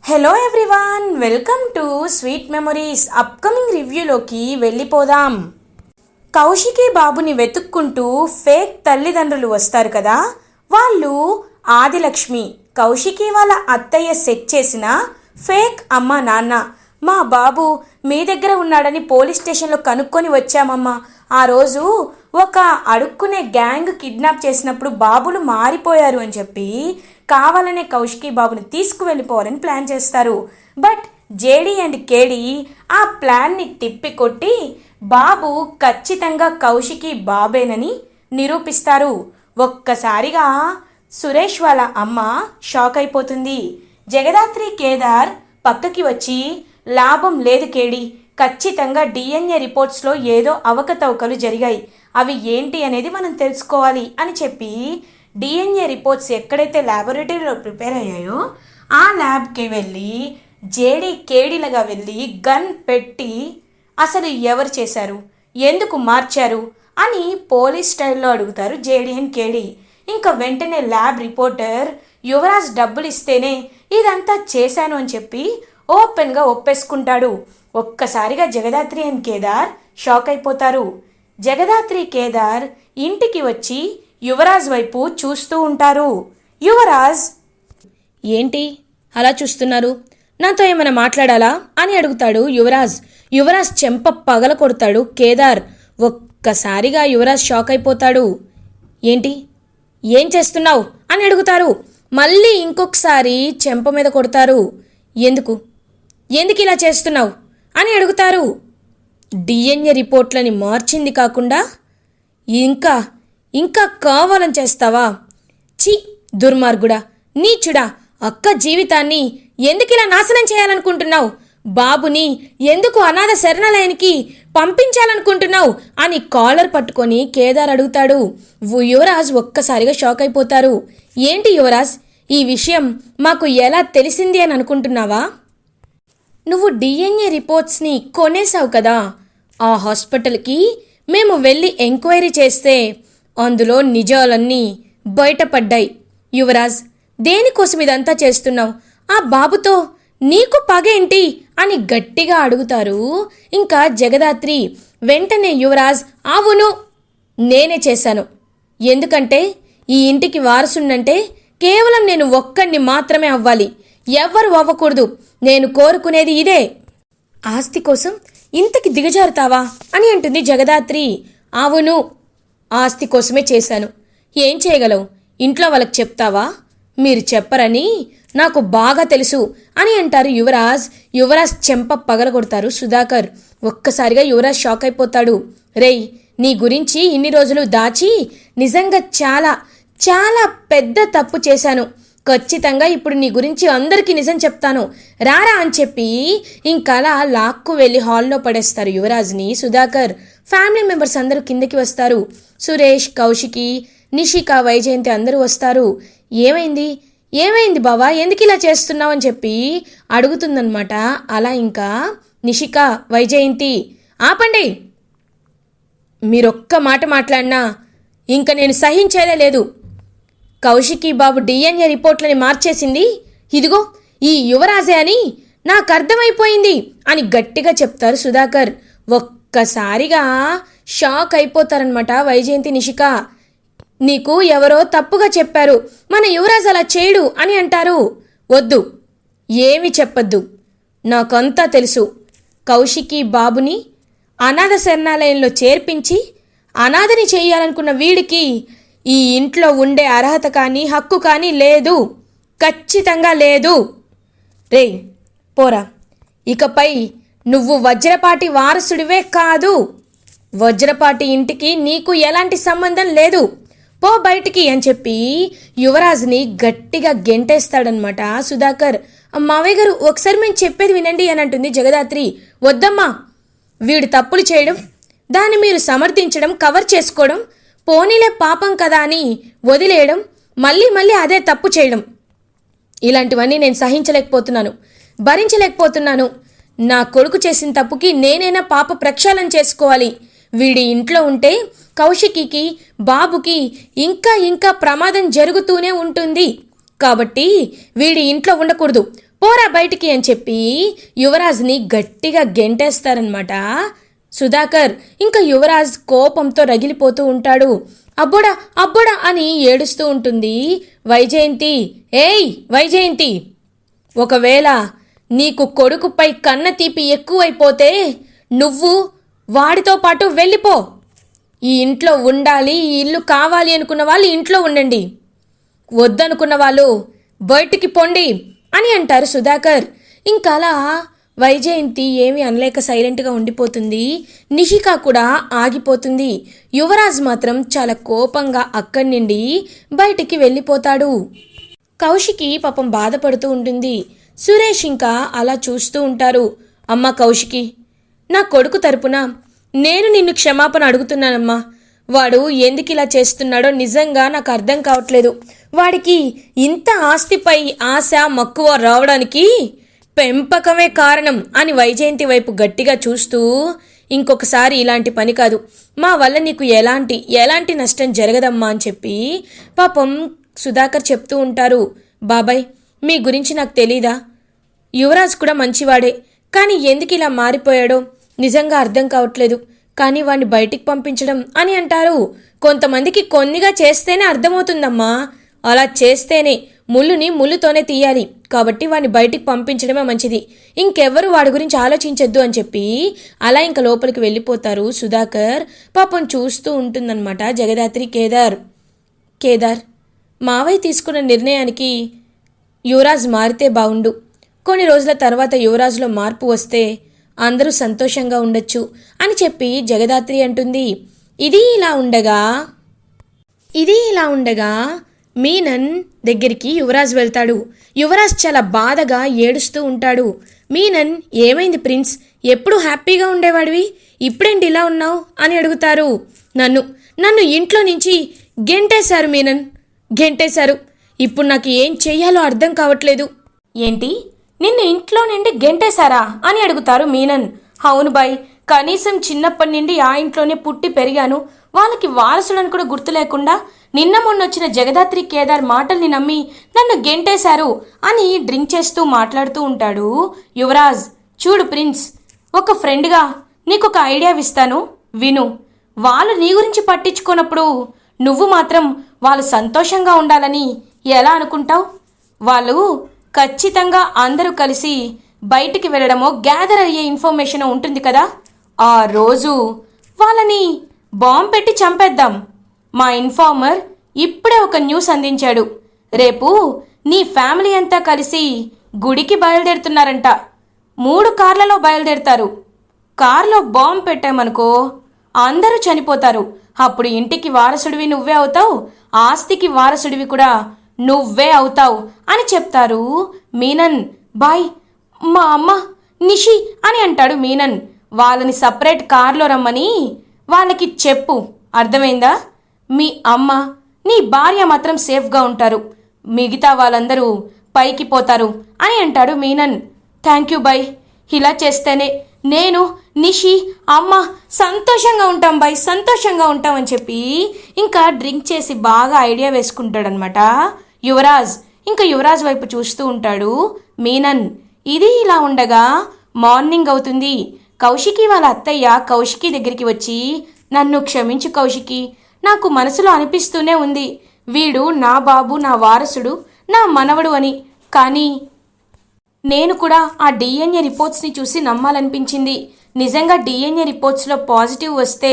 Hello everyone, welcome to sweet memories. Upcoming రివ్యూలోకి వెళ్ళిపోదాం. కౌశికి బాబుని వెతుక్కుంటూ ఫేక్ తల్లిదండ్రులు వస్తారు కదా, వాళ్ళు ఆదిలక్ష్మి, కౌశికి వాళ్ళ అత్తయ్య సెట్ చేసిన ఫేక్ అమ్మ నాన్న. మా బాబు మీ దగ్గర ఉన్నాడని పోలీస్ స్టేషన్లో కనుక్కొని వచ్చామమ్మా. ఆ రోజు ఒక అడుక్కునే గ్యాంగ్ కిడ్నాప్ చేసినప్పుడు బాబులు మారిపోయారు అని చెప్పి కావాలనే కౌశికి బాబుని తీసుకువెళ్ళిపోవాలని ప్లాన్ చేస్తారు. బట్ జేడీ అండ్ కేడీ ఆ ప్లాన్ని తిప్పికొట్టి బాబు ఖచ్చితంగా కౌశికి బాబేనని నిరూపిస్తారు. ఒక్కసారిగా సురేష్ వాళ్ళ అమ్మ షాక్ అయిపోతుంది. జగదాత్రి కేదార్ పక్కకి వచ్చి, లాభం లేదు కేడీ, ఖచ్చితంగా డిఎన్ఏ రిపోర్ట్స్లో ఏదో అవకతవకలు జరిగాయి, అవి ఏంటి అనేది మనం తెలుసుకోవాలి అని చెప్పి డిఎన్ఏ రిపోర్ట్స్ ఎక్కడైతే ల్యాబొరేటరీలో ప్రిపేర్ అయ్యాయో ఆ ల్యాబ్కి వెళ్ళి జేడీ కేడీలుగా వెళ్ళి గన్ పెట్టి అసలు ఎవరు చేశారు, ఎందుకు మార్చారు అని పోలీస్ స్టైల్లో అడుగుతారు జేడీ అండ్ కేడీ. ఇంకా వెంటనే ల్యాబ్ రిపోర్టర్ యువరాజ్ డబ్బులు ఇస్తేనే ఇదంతా చేశాను అని చెప్పి ఓపెన్గా ఒప్పేసుకుంటాడు. ఒక్కసారిగా జగదాత్రి అండ్ కేదార్ షాక్ అయిపోతారు. జగదాత్రి కేదార్ ఇంటికి వచ్చి యువరాజ్ వైపు చూస్తూ ఉంటారు. యువరాజ్, ఏంటి అలా చూస్తున్నారు, నాతో ఏమైనా మాట్లాడాలా అని అడుగుతాడు యువరాజ్. యువరాజ్ చెంప పగల కొడతాడు కేదార్. ఒక్కసారిగా యువరాజ్ షాక్ అయిపోతాడు. ఏంటి, ఏం చేస్తున్నావు అని అడుగుతారు. మళ్ళీ ఇంకొకసారి చెంప మీద కొడతారు. ఎందుకు ఇలా చేస్తున్నావు అని అడుగుతారు. డిఎన్ఏ రిపోర్ట్లని మార్చింది కాకుండా ఇంకా కావాలని చేస్తావా? చి దుర్మార్గుడా, నీచుడా, అక్క జీవితాన్ని ఎందుకు ఇలా నాశనం చేయాలనుకుంటున్నావు? బాబుని ఎందుకు అనాథ శరణాలయానికి పంపించాలనుకుంటున్నావు అని కాలర్ పట్టుకొని కేదార్ అడుగుతాడు. యువరాజ్ ఒక్కసారిగా షాక్ అయిపోతారు. ఏంటి యువరాజ్, ఈ విషయం మాకు ఎలా తెలిసింది అని అనుకుంటున్నావా? నువ్వు డిఎన్ఏ రిపోర్ట్స్ని కొనేసావు కదా, ఆ హాస్పిటల్కి మేము వెళ్ళి ఎంక్వైరీ చేస్తే అందులో నిజాలన్నీ బయటపడ్డాయి. యువరాజ్, దేనికోసం ఇదంతా చేస్తున్నావు? ఆ బాబుతో నీకు పగేంటి అని గట్టిగా అడుగుతారు. ఇంకా జగదాత్రి వెంటనే యువరాజ్, అవును నేనే చేశాను, ఎందుకంటే ఈ ఇంటికి వారసుండంటే కేవలం నేను ఒక్కడిని మాత్రమే అవ్వాలి, ఎవ్వరు అవ్వకూడదు, నేను కోరుకునేది ఇదే. ఆస్తి కోసం ఇంతకి దిగజారుతావా అని అంటుంది జగదాత్రి. అవును, ఆస్తి కోసమే చేశాను. ఏం చేయగలవు, ఇంట్లో వాళ్ళకి చెప్తావా? మీరు చెప్పరని నాకు బాగా తెలుసు అని అంటారు యువరాజ్. యువరాజ్ చెంప పగలగొడతారు సుధాకర్. ఒక్కసారిగా యువరాజ్ షాక్ అయిపోతాడు. రేయ్, నీ గురించి ఇన్ని రోజులు దాచి నిజంగా చాలా చాలా పెద్ద తప్పు చేశాను. ఖచ్చితంగా ఇప్పుడు నీ గురించి అందరికీ నిజం చెప్తాను, రారా అని చెప్పి ఇంకలా లాక్కు వెళ్ళి హాల్లో పడేస్తారు యువరాజ్ని సుధాకర్. ఫ్యామిలీ మెంబర్స్ అందరూ కిందకి వస్తారు. సురేష్, కౌశికి, నిషిక, వైజయంతి అందరూ వస్తారు. ఏమైంది బావా, ఎందుకు ఇలా చేస్తున్నావు అని చెప్పి అడుగుతుందనమాట. అలా ఇంకా నిషిక, వైజయంతి, ఆపండి, మీరొక్క మాట మాట్లాడినా ఇంకా నేను సహించేదే లేదు. కౌశికి బాబు డిఎన్ఏ రిపోర్ట్లని మార్చేసింది ఇదిగో ఈ యువరాజే అని నాకు అర్థమైపోయింది అని గట్టిగా చెప్తారు సుధాకర్. ఒక్కసారిగా షాక్ అయిపోతారనమాట వైజయంతి, నిషిక. నీకు ఎవరో తప్పుగా చెప్పారు, మన యువరాజ్ అలా చేయడు అని అంటారు. వద్దు, ఏమీ చెప్పొద్దు, నాకంతా తెలుసు. కౌశికి బాబుని అనాథ శరణాలయంలో చేర్పించి అనాథని చేయాలనుకున్న వీడికి ఈ ఇంట్లో ఉండే అర్హత కానీ హక్కు కానీ లేదు, ఖచ్చితంగా లేదు. రేయ్ పోరా, ఇకపై నువ్వు వజ్రపాటి వారసుడివే కాదు, వజ్రపాటి ఇంటికి నీకు ఎలాంటి సంబంధం లేదు, పో బయటికి అని చెప్పి యువరాజ్ని గట్టిగా గెంటేస్తాడనమాట సుధాకర్. మావయ్య గారు, ఒకసారి మేము చెప్పేది వినండి అని అంటుంది జగదాత్రి. వద్దమ్మా, వీడు తప్పులు చేయడం, దాన్ని మీరు సమర్థించడం, కవర్ చేసుకోవడం, పోనీలే పాపం కదా అని వదిలేయడం, మళ్ళీ అదే తప్పు చేయడం, ఇలాంటివన్నీ నేను సహించలేకపోతున్నాను, భరించలేకపోతున్నాను. నా కొడుకు చేసిన తప్పుకి నేనైనా పాప ప్రక్షాళన చేసుకోవాలి. వీడి ఇంట్లో ఉంటే కౌశికికి, బాబుకి ఇంకా ప్రమాదం జరుగుతూనే ఉంటుంది. కాబట్టి వీడి ఇంట్లో ఉండకూడదు, పోరా బయటికి అని చెప్పి యువరాజ్ని గట్టిగా గెంటేస్తారనమాట సుధాకర్. ఇంకా యువరాజ్ కోపంతో రగిలిపోతూ ఉంటాడు. అబ్బోడా అబ్బోడా అని ఏడుస్తూ ఉంటుంది వైజయంతి. ఏయ్ వైజయంతి, ఒకవేళ నీకు కొడుకుపై కన్న తీపి ఎక్కువైపోతే నువ్వు వాడితో పాటు వెళ్ళిపో. ఈ ఇంట్లో ఉండాలి, ఈ ఇల్లు కావాలి అనుకున్న వాళ్ళు ఇంట్లో ఉండండి, వద్దనుకున్న వాళ్ళు బయటికి పొండి అని అంటారు సుధాకర్. ఇంకలా వైజయంతి ఏమీ అనలేక సైలెంట్గా ఉండిపోతుంది. నిషిక కూడా ఆగిపోతుంది. యువరాజ్ మాత్రం చాలా కోపంగా అక్కడి నుండి బయటికి వెళ్ళిపోతాడు. కౌశికి పాపం బాధపడుతూ ఉంటుంది. సురేష్ ఇంకా అలా చూస్తూ ఉంటారు. అమ్మ కౌశికి, నా కొడుకు తరపున నేను నిన్ను క్షమాపణ అడుగుతున్నానమ్మా. వాడు ఎందుకు ఇలా చేస్తున్నాడో నిజంగా నాకు అర్థం కావట్లేదు. వాడికి ఇంత ఆస్తిపై ఆశ మక్కువ రావడానికి పెంపకమే కారణం అని వైజయంతి వైపు గట్టిగా చూస్తూ, ఇంకొకసారి ఇలాంటి పని కాదు, మా వల్ల నీకు ఎలాంటి నష్టం జరగదమ్మా అని చెప్పి పాపం సుధాకర్ చెప్తూ ఉంటారు. బాబాయ్, మీ గురించి నాకు తెలీదా? యువరాజ్ కూడా మంచివాడే, కానీ ఎందుకు ఇలా మారిపోయాడో నిజంగా అర్థం కావట్లేదు. కానీ వాడిని బయటికి పంపించడం అని అంటారు. కొంతమందికి కొన్నిగా చేస్తేనే అర్థమవుతుందమ్మా. అలా చేస్తేనే ముళ్ళుని ముళ్ళుతోనే తీయాలి. కాబట్టి వాడిని బయటికి పంపించడమే మంచిది. ఇంకెవ్వరు వాడి గురించి ఆలోచించొద్దు అని చెప్పి అలా ఇంకా లోపలికి వెళ్ళిపోతారు సుధాకర్. పాపం చూస్తూ ఉంటుందన్నమాట జగదాత్రి. కేదార్, మావయ్య తీసుకున్న నిర్ణయానికి యువరాజ్ మారితే బాగుండు. కొన్ని రోజుల తర్వాత యువరాజ్లో మార్పు వస్తే అందరూ సంతోషంగా ఉండొచ్చు అని చెప్పి జగదాత్రి అంటుంది. ఇది ఇలా ఉండగా మీనన్ దగ్గరికి యువరాజ్ వెళ్తాడు. యువరాజ్ చాలా బాధగా ఏడుస్తూ ఉంటాడు. మీనన్, ఏమైంది ప్రిన్స్? ఎప్పుడు హ్యాపీగా ఉండేవాడివి, ఇప్పుడేంటి ఇలా ఉన్నావు అని అడుగుతారు. నన్ను ఇంట్లో నుంచి గెంటేశారు మీనన్, గెంటేశారు. ఇప్పుడు నాకు ఏం చెయ్యాలో అర్థం కావట్లేదు. ఏంటి, నిన్ను ఇంట్లో నుండి గెంటేశారా అని అడుగుతారు మీనన్. అవును బాయ్, కనీసం చిన్నప్పటి నుండి ఆ ఇంట్లోనే పుట్టి పెరిగాను. వాళ్ళకి వారసులను కూడా గుర్తు లేకుండా నిన్న మొన్నొచ్చిన జగదాత్రి కేదార్ మాటల్ని నమ్మి నన్ను గెంటేశారు అని డ్రింక్ చేస్తూ మాట్లాడుతూ ఉంటాడు యువరాజ్. చూడు ప్రిన్స్, ఒక ఫ్రెండ్గా నీకొక ఐడియా ఇస్తాను, విను. వాళ్ళు నీ గురించి పట్టించుకోనప్పుడు నువ్వు మాత్రం వాళ్ళు సంతోషంగా ఉండాలని ఎలా అనుకుంటావు? వాళ్ళు ఖచ్చితంగా అందరూ కలిసి బయటికి వెళ్ళడమో గ్యాదర్ అయ్యే ఇన్ఫర్మేషన్ ఉంటుంది కదా, ఆ రోజు వాళ్ళని బాంబు పెట్టి చంపేద్దాం. మా ఇన్ఫార్మర్ ఇప్పుడే ఒక న్యూస్ అందించాడు. రేపు నీ ఫ్యామిలీ అంతా కలిసి గుడికి బయలుదేరుతున్నారంట. 3 కార్లలో బయలుదేరుతారు. కార్లో బాంబు పెట్టామనుకో అందరూ చనిపోతారు. అప్పుడు ఇంటికి వారసుడివి నువ్వే అవుతావు, ఆస్తికి వారసుడివి కూడా నువ్వే అవుతావు అని చెప్తారు మీనన్. బాయ్, మా అమ్మ నిషి అని అంటాడు మీనన్. వాళ్ళని సపరేట్ కార్లో రమ్మని వాళ్ళకి చెప్పు, అర్థమైందా? మీ అమ్మ, నీ భార్య మాత్రం సేఫ్గా ఉంటారు, మిగతా వాళ్ళందరూ పైకి పోతారు అని అంటాడు మీనన్. థ్యాంక్ యూ బాయ్, ఇలా చేస్తేనే నేను, నిషి, అమ్మ సంతోషంగా ఉంటాం బాయ్, సంతోషంగా ఉంటాం అని చెప్పి ఇంకా డ్రింక్ చేసి బాగా ఐడియా వేసుకుంటాడనమాట యువరాజ్. ఇంకా యువరాజ్ వైపు చూస్తూ ఉంటాడు మీనన్. ఇది ఇలా ఉండగా మార్నింగ్ అవుతుంది. కౌశికి వాళ్ళ అత్తయ్య కౌశికి దగ్గరికి వచ్చి, నన్ను క్షమించు కౌశికి, నాకు మనసులో అనిపిస్తూనే ఉంది వీడు నా బాబు, నా వారసుడు, నా మనవడు అని. కానీ నేను కూడా ఆ డిఎన్ఏ రిపోర్ట్స్ని చూసి నమ్మాలనిపించింది. నిజంగా డిఎన్ఏ రిపోర్ట్స్లో పాజిటివ్ వస్తే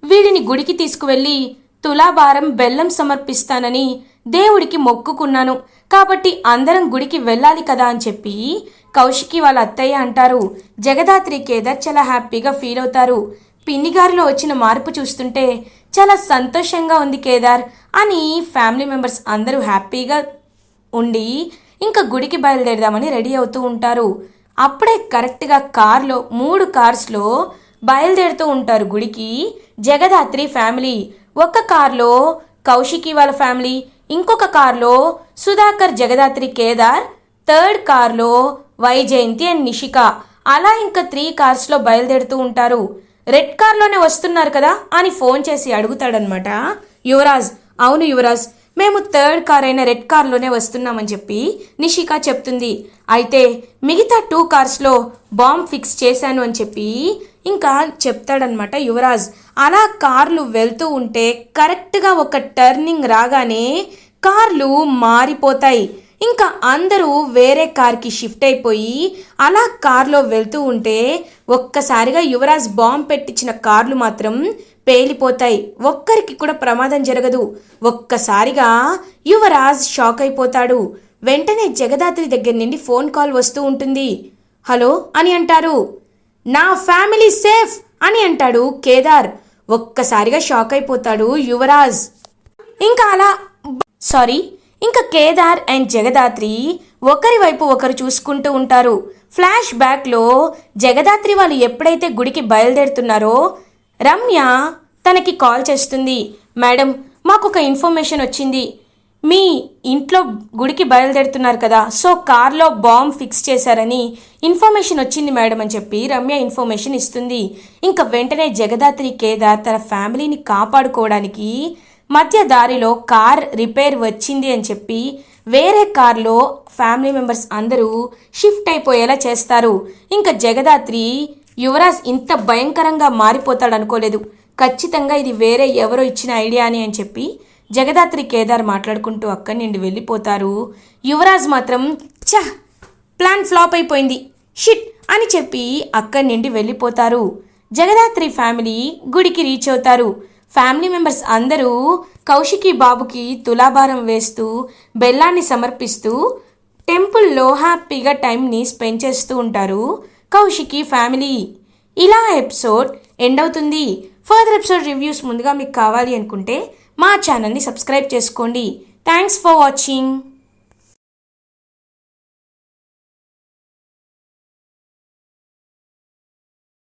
వీడిని గుడికి తీసుకువెళ్ళి తులాభారం బెల్లం సమర్పిస్తానని దేవుడికి మొక్కుకున్నాను. కాబట్టి అందరం గుడికి వెళ్ళాలి కదా అని చెప్పి కౌశికి వాళ్ళ అత్తయ్య అంటారు. జగదాత్రి కేదార్ చాలా హ్యాపీగా ఫీల్ అవుతారు. పిన్నిగారిలో వచ్చిన మార్పు చూస్తుంటే చాలా సంతోషంగా ఉంది కేదార్ అని ఫ్యామిలీ మెంబర్స్ అందరూ హ్యాపీగా ఉండి ఇంకా గుడికి బయలుదేరదామని రెడీ అవుతూ ఉంటారు. అప్పుడే కరెక్ట్గా 3 కార్స్లో బయలుదేరుతూ ఉంటారు గుడికి జగదాత్రి ఫ్యామిలీ. ఒక కార్లో కౌశికి వాళ్ళ ఫ్యామిలీ, ఇంకొక కార్లో సుధాకర్, జగదాత్రి, కేదార్, 3rd కార్లో వైజయంతి అండ్ నిషిక. అలా ఇంకా 3 కార్స్లో బయలుదేరుతూ ఉంటారు. రెడ్ కార్లోనే వస్తున్నారు కదా అని ఫోన్ చేసి అడుగుతాడనమాట యువరాజ్. అవును యువరాజ్, మేము థర్డ్ కార్ అయిన రెడ్ కార్లోనే వస్తున్నామని చెప్పి నిషిక చెప్తుంది. అయితే మిగతా 2 కార్స్లో బాంబ్ ఫిక్స్ చేశాను అని చెప్పి ఇంకా చెప్తాడనమాట యువరాజ్. అలా కార్లు వెళ్తూ ఉంటే కరెక్ట్గా ఒక టర్నింగ్ రాగానే కార్లు మారిపోతాయి. ఇంకా అందరూ వేరే కార్కి షిఫ్ట్ అయిపోయి అలా కార్లో వెళ్తూ ఉంటే ఒక్కసారిగా యువరాజ్ బాంబ్ పెట్టించిన కార్లు మాత్రం పేలిపోతాయి. ఒక్కరికి కూడా ప్రమాదం జరగదు. ఒక్కసారిగా యువరాజ్ షాక్ అయిపోతాడు. వెంటనే జగదాత్రి దగ్గర నుండి ఫోన్ కాల్ వస్తూ ఉంటుంది. హలో అని అంటారు. నా ఫ్యామిలీ సేఫ్ అని అంటాడు కేదార్. ఒక్కసారిగా షాక్ అయిపోతాడు యువరాజ్. ఇంకా కేదార్ అండ్ జగదాత్రి ఒకరి వైపు ఒకరు చూసుకుంటూ ఉంటారు. ఫ్లాష్ బ్యాక్లో జగదాత్రి వాళ్ళు ఎప్పుడైతే గుడికి బయలుదేరుతున్నారో రమ్య తనకి కాల్ చేస్తుంది. మేడం, మాకు ఒక ఇన్ఫర్మేషన్ వచ్చింది. మీ ఇంట్లో గుడికి బయలుదేరుతున్నారు కదా, సో కార్లో బాంబ్ ఫిక్స్ చేశారని ఇన్ఫర్మేషన్ వచ్చింది మేడం అని చెప్పి రమ్య ఇన్ఫర్మేషన్ ఇస్తుంది. ఇంకా వెంటనే జగదాత్రి కేదార్ తన ఫ్యామిలీని కాపాడుకోవడానికి మధ్య దారిలో కార్ రిపేర్ వచ్చింది అని చెప్పి వేరే కార్లో ఫ్యామిలీ మెంబర్స్ అందరూ షిఫ్ట్ అయిపోయేలా చేస్తారు. ఇంకా జగదాత్రి యువరాజ్ ఇంత భయంకరంగా మారిపోతాడు అనుకోలేదు. ఖచ్చితంగా ఇది వేరే ఎవరో ఇచ్చిన ఐడియా అని చెప్పి జగదాత్రి కేదార్ మాట్లాడుకుంటూ అక్కడి నుండి వెళ్ళిపోతారు. యువరాజ్ మాత్రం ప్లాన్ ఫ్లాప్ అయిపోయింది, షిట్ అని చెప్పి అక్కడి నుండి వెళ్ళిపోతారు. జగదాత్రి ఫ్యామిలీ గుడికి రీచ్ అవుతారు. ఫ్యామిలీ మెంబర్స్ అందరూ కౌశికి బాబుకి తులాభారం వేస్తూ బెల్లాన్ని సమర్పిస్తూ టెంపుల్లో హ్యాపీగా టైంని స్పెండ్ చేస్తూ ఉంటారు కౌశికి ఫ్యామిలీ. ఇలా ఎపిసోడ్ ఎండ్ అవుతుంది. ఫర్దర్ ఎపిసోడ్ రివ్యూస్ ముందుగా మీకు కావాలి అనుకుంటే మా ఛానల్ని సబ్స్క్రైబ్ చేసుకోండి. Thanks for watching.